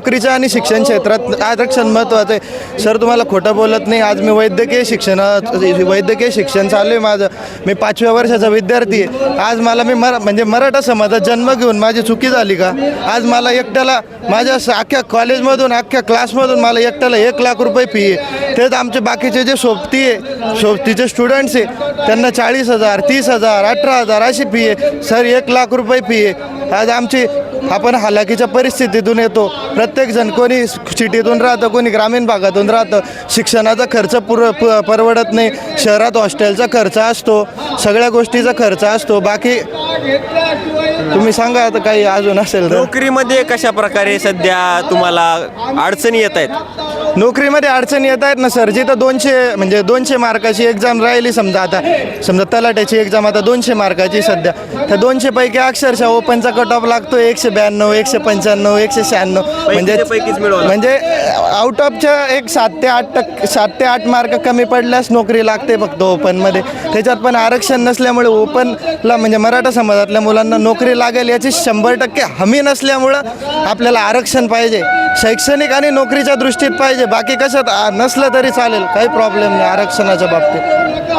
नोकरीच्या आणि शिक्षण क्षेत्रात आरक्षण महत्त्वाचं आहे. सर तुम्हाला खोटं बोलत नाही. आज मी वैद्यकीय शिक्षण चालू आहे माझं. मी 5व्या वर्षाचा विद्यार्थी आहे. आज मला म्हणजे मराठा समाजात जन्म घेऊन माझी चुकी झाली का? आज मला एकट्याला माझ्या अख्ख्या कॉलेजमधून अख्ख्या क्लासमधून मला एकट्याला 1 लाख रुपये फी आहे. तेच आमचे बाकीचे जे सोबतीचे स्टुडंट्स आहे त्यांना 40,000, 30,000, 18,000 अशी फी आहे. सर 1 लाख रुपये फी आहे. आज आपण हालाकीच्या परिस्थितीतून येतो. प्रत्येकजण कोणी सिटीतून राहतं, कोणी ग्रामीण भागातून राहतं. शिक्षणाचा खर्च परवडत नाही. शहरात हॉस्टेलचा खर्च असतो, सगळ्या गोष्टीचा खर्च असतो. बाकी तुम्ही सांगा आता काही अजून असेल तर. नोकरीमध्ये कशा प्रकारे सध्या तुम्हाला अडचणी येत आहेत? नोकरीमध्ये अडचणी येत आहेत ना सर. जिथं 200 मार्काची एक्झाम राहिली, समजा तलाट्याची एक्झाम आता 200 मार्काची सध्या, त्या 200 पैकी अक्षरशः ओपनचा कट ऑफ लागतो 192, 195, 196. म्हणजे आउट ऑफच्या एक 7 ते 8 मार्क कमी पडल्यास नोकरी लागते फक्त ओपनमध्ये. त्याच्यात पण आरक्षण नसल्यामुळे ओपनला म्हणजे मराठा समाजातल्या मुलांना नोकरी लागेल याची 100% हमी नसल्यामुळं आपल्याला आरक्षण पाहिजे. शैक्षणिक आणि नोकरीच्या दृष्टीत पाहिजे. बाकी कशात नसलं तरी चालेल, काही प्रॉब्लेम नाही आरक्षणाच्या बाबतीत.